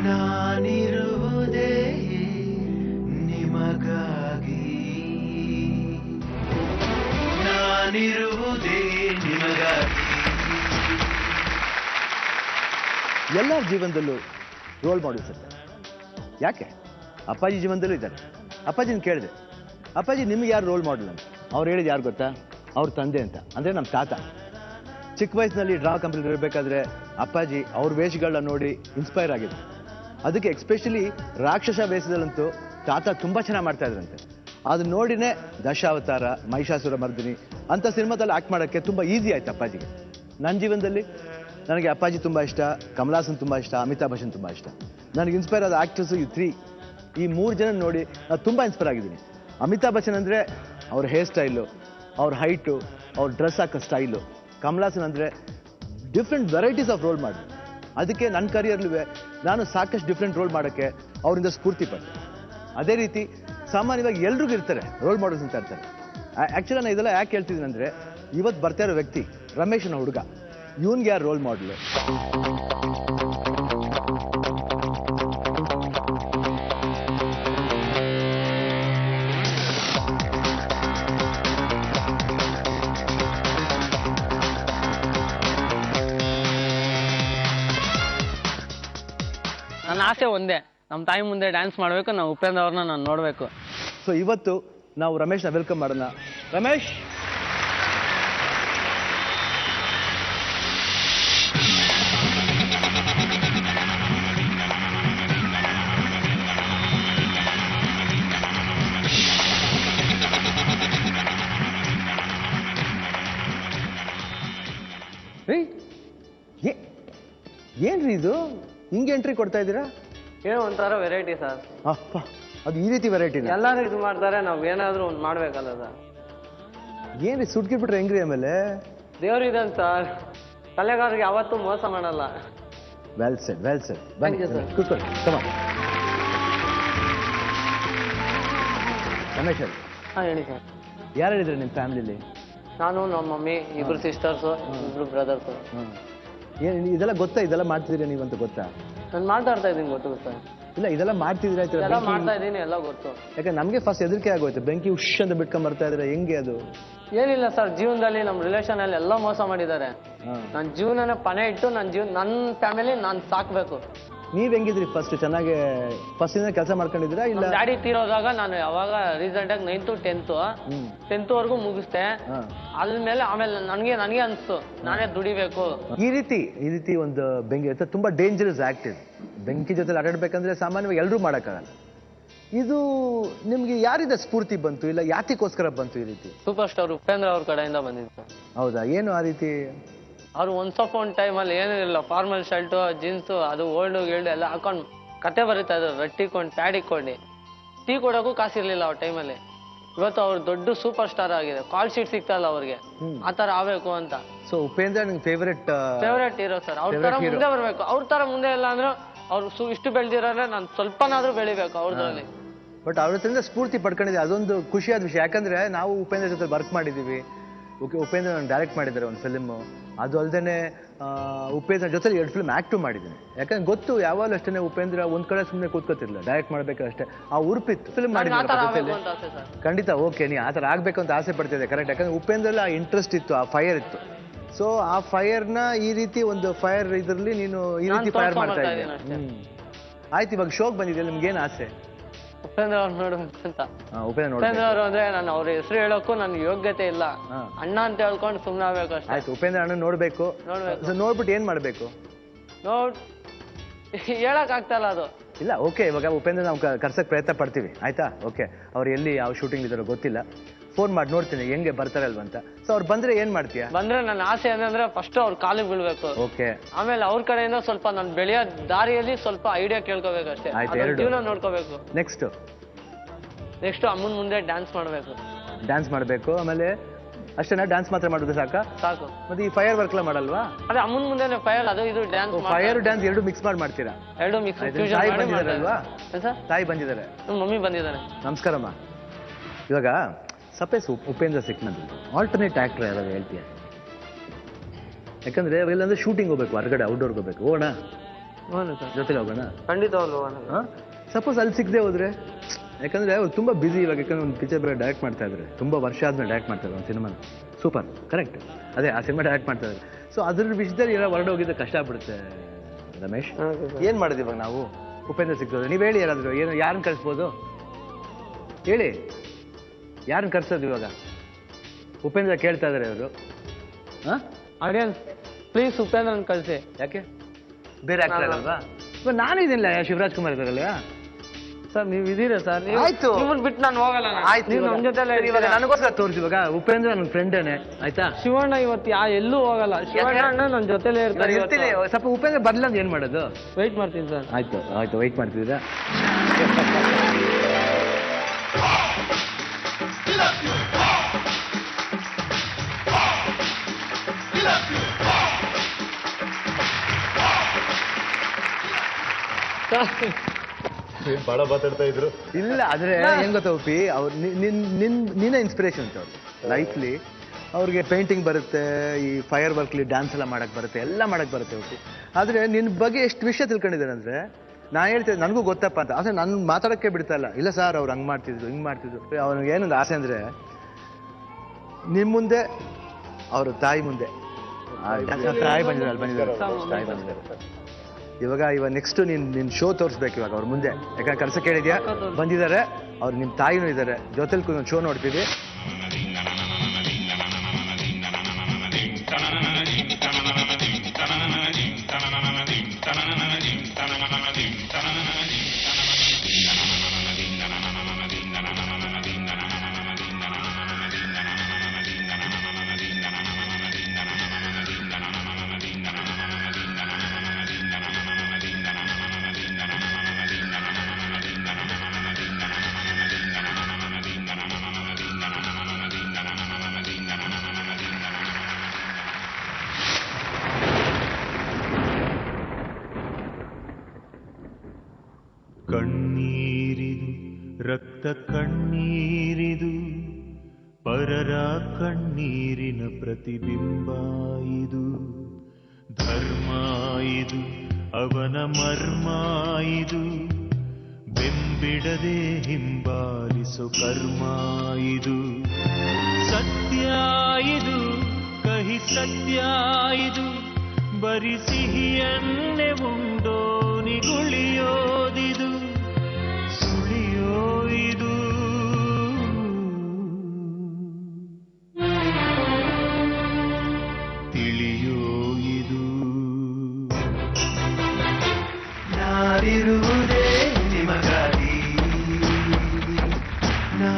ನಾನಿರುವುದೇ ನಿಮಗಾಗಿ ನಾನಿರುವುದೇ ನಿಮಗಾಗಿ. ಎಲ್ಲರ ಜೀವನದಲ್ಲೂ ರೋಲ್ ಮಾಡೆಲ್ಸ್ ಇರ್ತಾರೆ. ಯಾಕೆ? ಅಪ್ಪಾಜಿ ಜೀವನದಲ್ಲೂ ಇದ್ದಾರೆ. ಅಪ್ಪಾಜಿನ ಕೇಳಿದೆ, ಅಪ್ಪಾಜಿ ನಿಮ್ಗೆ ಯಾರು ರೋಲ್ ಮಾಡೆಲ್ ಅಂತ? ಅವ್ರು ಹೇಳಿದ ಯಾರು ಗೊತ್ತಾ? ಅವ್ರ ತಂದೆ ಅಂತ, ಅಂದರೆ ನಮ್ಮ ತಾತ. ಚಿಕ್ಕ ವಯಸ್ಸಿನಲ್ಲಿ ಡ್ರಾ ಕಂಪ್ನಿಲಿ ಇರಬೇಕಾದ್ರೆ ಅಪ್ಪಾಜಿ ಅವ್ರ ವೇಷಗಳನ್ನ ನೋಡಿ ಇನ್ಸ್ಪೈರ್ ಆಗಿದ್ರು. ಅದಕ್ಕೆ ಎಕ್ಸ್ಪೆಷಲಿ ರಾಕ್ಷಸ ವೇಷದಲ್ಲಂತೂ ತಾತ ತುಂಬ ಚೆನ್ನಾಗಿ ಮಾಡ್ತಾ ಇದ್ರಂತೆ. ಅದನ್ನ ನೋಡಿನೇ ದಶಾವತಾರ, ಮಹಿಷಾಸುರ ಮರ್ದಿನಿ ಅಂಥ ಸಿನಿಮಾದಲ್ಲಿ ಆ್ಯಕ್ಟ್ ಮಾಡೋಕ್ಕೆ ತುಂಬ ಈಸಿ ಆಯ್ತು ಅಪ್ಪಾಜಿಗೆ. ನನ್ನ ಜೀವನದಲ್ಲಿ ನನಗೆ ಅಪ್ಪಾಜಿ ತುಂಬ ಇಷ್ಟ, ಕಮಲಾಸನ್ ತುಂಬ ಇಷ್ಟ, ಅಮಿತಾಬ್ ಬಚ್ಚನ್ ತುಂಬ ಇಷ್ಟ. ನನಗೆ ಇನ್ಸ್ಪೈರ್ ಆದ ಆ್ಯಕ್ಟರ್ಸು ಈ ಮೂರು ಜನ ನೋಡಿ ನಾನು ತುಂಬ ಇನ್ಸ್ಪೈರ್ ಆಗಿದ್ದೀನಿ. ಅಮಿತಾಬ್ ಬಚ್ಚನ್ ಅಂದರೆ ಅವ್ರ ಹೇರ್ ಸ್ಟೈಲು, ಅವ್ರ ಹೈಟು, ಅವ್ರ ಡ್ರೆಸ್ ಹಾಕೋ ಸ್ಟೈಲು. ಕಮಲಾಸನ್ ಅಂದರೆ ಡಿಫ್ರೆಂಟ್ ವೆರೈಟೀಸ್ ಆಫ್ ರೋಲ್ ಮಾಡಿ. ಅದಕ್ಕೆ ನನ್ನ ಕರಿಯರ್ಲೂ ನಾನು ಸಾಕಷ್ಟು ಡಿಫ್ರೆಂಟ್ ರೋಲ್ ಮಾಡೋಕ್ಕೆ ಅವರಿಂದ ಸ್ಫೂರ್ತಿ ಪಟ್ಟೆ. ಅದೇ ರೀತಿ ಸಾಮಾನ್ಯವಾಗಿ ಎಲ್ರಿಗೂ ಇರ್ತಾರೆ ರೋಲ್ ಮಾಡೆಲ್ಸ್ ಅಂತ ಇರ್ತಾರೆ. ಆ್ಯಕ್ಚುಲಿ ನಾನು ಇದೆಲ್ಲ ಯಾಕೆ ಹೇಳ್ತಿದ್ದೀನಿ ಅಂದರೆ, ಇವತ್ತು ಬರ್ತಾ ಇರೋ ವ್ಯಕ್ತಿ ರಮೇಶನ ಹುಡುಗ, ಇವನ್ಗೆ ಯಾರು ರೋಲ್ ಮಾಡಲು? ನನ್ನ ಆಸೆ ಒಂದೇ, ನಮ್ಮ ತಾಯಿ ಮುಂದೆ ಡ್ಯಾನ್ಸ್ ಮಾಡಬೇಕು, ನಾವು ಉಪೇಂದ್ರ ಅವ್ರನ್ನ ನಾನು ನೋಡಬೇಕು. ಸೊ ಇವತ್ತು ನಾವು ರಮೇಶ್ನ ವೆಲ್ಕಮ್ ಮಾಡೋಣ. ರಮೇಶ್, ಏನ್ರಿ ಇದು ಹಿಂಗೆ ಎಂಟ್ರಿ ಕೊಡ್ತಾ ಇದ್ದೀರಾ? ಏನೋ ಒಂಥರ ವೆರೈಟಿ ಸರ್. ಅಪ್ಪ, ಅದು ಈ ರೀತಿ ವೆರೈಟಿ ಎಲ್ಲರೂ ಇದು ಮಾಡ್ತಾರೆ, ನಾವು ಏನಾದರೂ ಒಂದು ಮಾಡಬೇಕಲ್ಲ ಸರ್. ಏನ್ರಿ ಸುಟ್ಕಿಬಿಟ್ರೆ ಹೆಂಗ್ರಿ? ಆಮೇಲೆ ದೇವ್ರು ಇದ್ದಾನೆ ಸರ್, ಕಲೆಗಾರರಿಗೆ ಯಾವತ್ತೂ ಮೋಸ ಮಾಡಲ್ಲ. Well shed, well shed. Thank you, sir. ಕೂತ್ಕೊಳ್ಳಿ. ರಮೇಶ್ ಅವ್ರು, ಹಾಂ ಹೇಳಿ ಸರ್. ಯಾರು ಹೇಳಿದ್ರೆ ನಿಮ್ಮ ಫ್ಯಾಮಿಲಿಲಿ? ನಾನು, ನಮ್ಮ ಮಮ್ಮಿ, ಇಬ್ರು ಸಿಸ್ಟರ್ಸು, ಇಬ್ರು ಬ್ರದರ್ಸು. ಏನು ಇದೆಲ್ಲ ಗೊತ್ತಾ? ಇದೆಲ್ಲ ಮಾಡ್ತಿದ್ದೀರಾ ನೀವಂತ ಗೊತ್ತಾ? ನಾನು ಮಾತಾಡ್ತಾ ಇದ್ದೀನಿ, ಗೊತ್ತು ಸರ್. ಇಲ್ಲ, ಇದೆಲ್ಲ ಮಾಡ್ತಿದ್ದೀರಾ? ಎಲ್ಲ ಮಾಡ್ತಾ ಇದ್ದೀನಿ, ಎಲ್ಲ ಗೊತ್ತು. ಯಾಕಂದ್ರೆ ನಮಗೆ ಫಸ್ಟ್ ಹೆದರಿಕೆ ಆಗೋಯ್ತು, ಬೆಂಕಿ ಉಶ್ ಅಂತ ಬಿಟ್ಕೊಂಡ್ ಬರ್ತಾ ಇದ್ರೆ ಹೆಂಗೆ ಅದು? ಏನಿಲ್ಲ ಸರ್, ಜೀವನದಲ್ಲಿ ನಮ್ಮ ರಿಲೇಷನ್ ಅಲ್ಲಿ ಎಲ್ಲ ಮೋಸ ಮಾಡಿದ್ದಾರೆ. ನನ್ನ ಜೀವನನ ಪಣೆ ಇಟ್ಟು ನನ್ನ ಫ್ಯಾಮಿಲಿ ನಾನು ಸಾಕ್ಬೇಕು. ನೀವ್ ಹೆಂಗಿದ್ರಿ ಫಸ್ಟ್? ಚೆನ್ನಾಗಿ ಫಸ್ಟ್ ಕೆಲಸ ಮಾಡ್ಕೊಂಡಿದ್ದೀರಾ? ಇಲ್ಲ, ಡ್ಯಾಡಿ ತೀರೋದಾಗ ನಾನು ಯಾವಾಗ ರೀಸೆಂಟ್ ಆಗಿ 9th 10th ವರೆಗೂ ಮುಗಿಸ್ದೆ. ಆಮೇಲೆ ನನಗೆ ಅನ್ಸ್ತು ನಾನೇ ದುಡಿಬೇಕು. ಈ ರೀತಿ ಒಂದು ಬೆಂಕಿ ಇರುತ್ತೆ, ತುಂಬಾ ಡೇಂಜರಸ್ ಆಕ್ಟ್ ಇದು. ಬೆಂಕಿ ಜೊತೆ ಆಟಾಡ್ಬೇಕಂದ್ರೆ ಸಾಮಾನ್ಯವಾಗಿ ಎಲ್ಲರೂ ಮಾಡೋಕ್ಕಾಗಲ್ಲ. ಇದು ನಿಮ್ಗೆ ಯಾರಿಂದ ಸ್ಫೂರ್ತಿ ಬಂತು? ಇಲ್ಲ ಯಾತಿಗೋಸ್ಕರ ಬಂತು ಈ ರೀತಿ? ಸೂಪರ್ ಸ್ಟಾರ್ ಉಪೇಂದ್ರ ಅವ್ರ ಕಡೆಯಿಂದ ಬಂದಿತ್ತು. ಹೌದಾ? ಏನು ಆ ರೀತಿ? ಅವ್ರು ಒನ್ಸ್ ಆಫ್ ಒನ್ ಟೈಮಲ್ಲಿ ಏನೂ ಇಲ್ಲ, ಫಾರ್ಮಲ್ ಶರ್ಟು, ಜೀನ್ಸು, ಅದು ಓಲ್ಡು ಗಿಲ್ಡು ಎಲ್ಲ ಹಾಕೊಂಡು ಕತೆ ಬರೀತಾ ಇದ್ರು, ರಟ್ಟಿಕೊಂಡು ಪ್ಯಾಡ್ ಇಕ್ಕೊಂಡು. ಟೀ ಕೊಡೋಕ್ಕೂ ಕಾಸಿರ್ಲಿಲ್ಲ ಅವ್ರ ಟೈಮಲ್ಲಿ. ಇವತ್ತು ಅವ್ರು ದೊಡ್ಡ ಸೂಪರ್ ಸ್ಟಾರ್ ಆಗಿದೆ, ಕಾಲ್ ಶೀಟ್ ಸಿಗ್ತಲ್ಲ ಅವ್ರಿಗೆ, ಆ ಥರ ಆಗಬೇಕು ಅಂತ. ಸೊ ಉಪೇಂದ್ರ ನಿಮ್ಗೆ ಫೇವರೆಟ್ ಹೀರೋ ಸರ್. ಅವ್ರ ಥರ ಮುಂದೆ ಬರಬೇಕು. ಅವ್ರ ಥರ ಮುಂದೆ ಇಲ್ಲ ಅಂದ್ರೆ ಅವ್ರು ಇಷ್ಟು ಬೆಳೆದಿರೋದ್ರೆ ನಾನು ಸ್ವಲ್ಪನಾದ್ರೂ ಬೆಳಿಬೇಕು ಅವ್ರದ್ರಲ್ಲಿ. ಬಟ್ ಅವ್ರ ಹತ್ರದಿಂದ ಸ್ಫೂರ್ತಿ ಪಡ್ಕೊಂಡಿದ್ದೀವಿ, ಅದೊಂದು ಖುಷಿಯಾದ ವಿಷಯ. ಯಾಕಂದ್ರೆ ನಾವು ಉಪೇಂದ್ರ ಜೊತೆ ವರ್ಕ್ ಮಾಡಿದ್ದೀವಿ. ಉಪೇಂದ್ರ ನಾನು ಡೈರೆಕ್ಟ್ ಮಾಡಿದ್ದಾರೆ ಒಂದು ಫಿಲ್ಮು. ಅದು ಅಲ್ಲದೆ ಉಪೇಂದ್ರ ಜೊತೆ 2 ಫಿಲ್ಮ್ ಆ್ಯಕ್ಟು ಮಾಡಿದ್ದೀನಿ. ಯಾಕಂದ್ರೆ ಗೊತ್ತು, ಯಾವಾಗಲೂ ಅಷ್ಟೇ ಉಪೇಂದ್ರ ಒಂದ್ ಕಡೆ ಸುಮ್ಮನೆ ಕೂತ್ಕೋತಿರ್ಲಿಲ್ಲ, ಡೈರೆಕ್ಟ್ ಮಾಡ್ಬೇಕಾದ್ರೆ ಅಷ್ಟೇ. ಆ ಉರುಪಿತ್ತು ಫಿಲ್ಮ್ ಮಾಡಿದ್ದೀನಿ. ಖಂಡಿತ ಓಕೆ, ನೀ ಆ ಥರ ಆಗ್ಬೇಕು ಅಂತ ಆಸೆ ಪಡ್ತಿದ್ದೆ, ಕರೆಕ್ಟ್. ಯಾಕಂದ್ರೆ ಉಪೇಂದ್ರಲ್ಲಿ ಆ ಇಂಟ್ರೆಸ್ಟ್ ಇತ್ತು, ಆ ಫೈರ್ ಇತ್ತು. ಸೊ ಆ ಫೈರ್ನ ಈ ರೀತಿ ಒಂದು ಫೈರ್ ಇದರಲ್ಲಿ ನೀನು ಈ ರೀತಿ ಫೈರ್ ಮಾಡ್ತಾ ಇದ್ದೀನಿ. ಆಯ್ತು, ಇವಾಗ ಶೋಕ್ ಬಂದಿದೆ, ನಿಮ್ಗೇನು ಆಸೆ? ಉಪೇಂದ್ರ ಅವ್ರು ನೋಡ್ಬೇಕು ಅಂತ. ಉಪೇಂದ್ರ ಅವರು ಅಂದ್ರೆ ನಾನು ಅವ್ರ ಹೆಸರು ಹೇಳೋಕ್ಕೂ ನನ್ಗೆ ಯೋಗ್ಯತೆ ಇಲ್ಲ, ಅಣ್ಣ ಅಂತ ಹೇಳ್ಕೊಂಡು ಸುಮ್ಮನೆ ಆಗ್ಬೇಕು ಅಷ್ಟೇ. ಆಯ್ತು, ಉಪೇಂದ್ರ ಅಣ್ಣ ನೋಡ್ಬೇಕು. ನೋಡ್ಬಿಟ್ಟು ಏನ್ ಮಾಡ್ಬೇಕು? ಹೇಳಕ್ ಆಗ್ತಾ ಇಲ್ಲ ಅದು. ಇಲ್ಲ, ಓಕೆ, ಇವಾಗ ಉಪೇಂದ್ರ ನಾವು ಕರ್ಸಕ್ ಪ್ರಯತ್ನ ಪಡ್ತೀವಿ, ಆಯ್ತಾ? ಓಕೆ, ಅವ್ರು ಎಲ್ಲಿ ಯಾವ ಶೂಟಿಂಗ್ ಇದಾರೋ ಗೊತ್ತಿಲ್ಲ, ಫೋನ್ ಮಾಡಿ ನೋಡ್ತೀನಿ ಹೆಂಗೆ ಬರ್ತಾರಲ್ವ ಅಂತ. ಸೊ ಅವ್ರು ಬಂದ್ರೆ ಏನ್ ಮಾಡ್ತೀಯಾ? ಬಂದ್ರೆ ನನ್ನ ಆಸೆ ಏನಂದ್ರೆ ಫಸ್ಟ್ ಅವ್ರ ಕಾಲಿಗೆ ಬೀಳ್ಬೇಕು. ಓಕೆ. ಆಮೇಲೆ ಅವ್ರ ಕಡೆಯಿಂದ ಸ್ವಲ್ಪ ನಾನು ಬೆಳೆಯೋ ದಾರಿಯಲ್ಲಿ ಸ್ವಲ್ಪ ಐಡಿಯಾ ಕೇಳ್ಕೋಬೇಕು ಅಷ್ಟೇ. ಜೀವನ ನೋಡ್ಕೋಬೇಕು. ನೆಕ್ಸ್ಟ್ ಅಮ್ಮನ ಮುಂದೆ ಡ್ಯಾನ್ಸ್ ಮಾಡ್ಬೇಕು. ಆಮೇಲೆ ಅಷ್ಟೇನಾ? ಡ್ಯಾನ್ಸ್ ಮಾತ್ರ ಮಾಡೋದು ಸಾಕು. ಮತ್ತೆ ಈ ಫೈರ್ ವರ್ಕ್ ಎಲ್ಲ ಮಾಡಲ್ವಾ? ಅದೇ ಅಮ್ಮನ ಮುಂದೆ ಫೈರ್, ಅದು ಇದು ಡ್ಯಾನ್ಸ್. ಫೈರ್ ಡ್ಯಾನ್ಸ್ ಎರಡು ಮಿಕ್ಸ್ ಮಾಡ್ತೀರಾ? ಎರಡು ಮಿಕ್ಸ್. ತಾಯಿ ಬಂದಿದ್ದಾರಲ್ವಾ? ತಾಯಿ ಬಂದಿದ್ದಾರೆ, ಮಮ್ಮಿ ಬಂದಿದ್ದಾರೆ. ನಮಸ್ಕಾರಮ್ಮ. ಇವಾಗ ಸಪೇಸ್ ಉಪೇಂದ್ರ ಸಿಕ್ನದು ಆಲ್ಟರ್ನೇಟ್ ಆಕ್ಟರ್ ಯಾರಾದ್ರು ಹೇಳ್ತೀಯ? ಯಾಕಂದ್ರೆ ಇಲ್ಲಾಂದ್ರೆ ಶೂಟಿಂಗ್ ಹೋಗ್ಬೇಕು, ಹೊರಗಡೆ ಔಟ್ಡೋರ್ಗೆ ಹೋಗ್ಬೇಕು. ಹೋಗೋಣ? ಹ್ಞೂ ಸರ್ ಜೊತೆಲಿ ಹೋಗೋಣ. ಖಂಡಿತವಾಗ್ಲೂ ಸಪೋಸ್ ಅಲ್ಲಿ ಸಿಗದೆ ಹೋದ್ರೆ, ಯಾಕಂದ್ರೆ ಅವ್ರು ತುಂಬಾ ಬಿಸಿ ಇವಾಗ, ಯಾಕಂದ್ರೆ ಒಂದು ಪಿಕ್ಚರ್ ಬೇರೆ ಡೈರೆಕ್ಟ್ ಮಾಡ್ತಾ ಇದ್ದಾರೆ, ತುಂಬಾ ವರ್ಷ ಆದ್ಮೇಲೆ ಡೈರೆಕ್ಟ್ ಮಾಡ್ತಾ ಇದ್ದಾರೆ ಒಂದು ಸಿನಿಮಾ. ಸೂಪರ್, ಕರೆಕ್ಟ್, ಅದೇ ಆ ಸಿನಿಮಾ ಡೈರೆಕ್ಟ್ ಮಾಡ್ತಾ ಇದ್ದಾರೆ. ಸೊ ಅದ್ರ ವಿಷಯದಲ್ಲಿ ಏನೋ ಹೊರಡೆ ಹೋಗಿದ್ರೆ ಕಷ್ಟ ಆಗ್ಬಿಡುತ್ತೆ ರಮೇಶ್. ಏನ್ ಮಾಡಿದ್ವಿ ಇವಾಗ ನಾವು? ಉಪೇಂದ್ರ ಸಿಗ್ತದೆ, ನೀವು ಹೇಳಿ ಯಾರಾದ್ರು, ಏನು ಯಾರನ್ನ ಕಳಿಸ್ಬೋದು ಹೇಳಿ, ಯಾರನ್ನ ಕರ್ಸೋದು ಇವಾಗ? ಉಪೇಂದ್ರ ಕೇಳ್ತಾ ಇದಾರೆ ಅವರು. ಆಡಿಯನ್ಸ್ ಪ್ಲೀಸ್ ಉಪೇಂದ್ರನ್ ಕಳಿಸಿ. ಯಾಕೆ ಬೇರೆ ಆಕ್ಟರ್ ಅಲ್ವಾ? ನಾನಿದಿಲ್ಲ, ಶಿವರಾಜ್ ಕುಮಾರ್ ಇದಾರಲ್ಲ ಸರ್. ನೀವು ಇದೀರಾ ಸರ್? ಆಯ್ತು, ನಿಮ್ಮನ್ನ ಬಿಟ್ಟು ನಾನು ಹೋಗಲ್ಲ. ಆಯ್ತು, ನೀವು ನಮ್ಮ ಜೊತೆ ನನಗೋಸ್ಕರ ತೋರಿಸಿ. ಇವಾಗ ಉಪೇಂದ್ರ ನನ್ನ ಫ್ರೆಂಡೇನೆ, ಆಯ್ತಾ? ಶಿವಣ್ಣ ಇವತ್ತು ಎಲ್ಲೂ ಹೋಗಲ್ಲ. ಶಿವಣ್ಣ ಅಣ್ಣ ನನ್ನ ಜೊತೆಲೇ ಇರ್ತೀನಿ. ಸ್ವಲ್ಪ ಉಪೇಂದ್ರ ಬರ್ಲಿಲ್ಲ ಏನ್ ಮಾಡೋದು? ವೆಯ್ಟ್ ಮಾಡ್ತೀನಿ ಸರ್. ಆಯ್ತು ಆಯ್ತು, ವೆಯ್ಟ್ ಮಾಡ್ತಿದ್ದೀರಾ? ಬಹಳ ಮಾತಾಡ್ತಾ ಇದ್ರು. ಇಲ್ಲ, ಆದ್ರೆ ಹೆಂಗ್ ಗೊತ್ತಾ ಉಪಿ, ಅವ್ರು ನೀನೇ ಇನ್ಸ್ಪಿರೇಷನ್ ಅಂತ ಅವ್ರು ಲೈಫ್ಲಿ. ಅವ್ರಿಗೆ ಪೇಂಟಿಂಗ್ ಬರುತ್ತೆ, ಈ ಫೈರ್ ವರ್ಕ್ಲಿ ಡ್ಯಾನ್ಸ್ ಎಲ್ಲ ಮಾಡಕ್ ಬರುತ್ತೆ, ಎಲ್ಲ ಮಾಡಕ್ ಬರುತ್ತೆ ಉಪಿ. ಆದ್ರೆ ನಿನ್ ಬಗ್ಗೆ ಎಷ್ಟು ವಿಷಯ ತಿಳ್ಕೊಂಡಿದ್ದಾರೆ ಅಂದ್ರೆ, ನಾ ಹೇಳ್ತೇನೆ ನನಗೂ ಗೊತ್ತಪ್ಪ ಅಂತ, ಆದ್ರೆ ನನ್ ಮಾತಾಡಕ್ಕೆ ಬಿಡ್ತಾ ಇಲ್ಲ ಸರ್ ಅವ್ರು ಹಂಗ್ ಮಾಡ್ತಿದ್ರು ಹಿಂಗ್ ಮಾಡ್ತಿದ್ರು. ಅವ್ನಿಗೆ ಏನೊಂದು ಆಸೆ ಅಂದ್ರೆ, ನಿಮ್ ಮುಂದೆ ಅವ್ರ ತಾಯಿ ಮುಂದೆ, ತಾಯಿ ಬಂದಿದ್ದಾರೆ. ಇವಾಗ ನೆಕ್ಸ್ಟ್ ನಿನ್ ಶೋ ತೋರಿಸ್ಬೇಕು ಇವಾಗ ಅವ್ರ ಮುಂದೆ, ಯಾಕಂದ್ರೆ ಕರ್ಸ ಕೇಳಿದ್ಯಾ, ಬಂದಿದ್ದಾರೆ ಅವ್ರು, ನಿಮ್ ತಾಯಿನೂ ಇದ್ದಾರೆ, ಜೊತೆಲಿ ಒಂದು ಶೋ ನೋಡ್ತೀವಿ. ಕಣ್ಣೀರಿದು ರಕ್ತ ಕಣ್ಣೀರಿದು, ಪರರ ಕಣ್ಣೀರಿನ ಪ್ರತಿಬಿಂಬ ಇದು. ಧರ್ಮ ಇದು ಅವನ ಮರ್ಮ ಇದು, ಬೆಂಬಿಡದೆ ಹಿಂಬಾಲಿಸೋ ಕರ್ಮ ಇದು. ಸತ್ಯ ಇದು ಕಹಿ ಸತ್ಯ ಇದು, ಬರಿ ಸಿಹಿಯನ್ನೇ ಉಂಡೋ ನಿಗುಳಿಯೋದಿದು, ಸುಳಿಯೋ ಇದು. ತಿಳಿಯೋ ಇದು. ನಾನಿರುವುದೇ ನಿಮಗಾಗಿ, ನಾ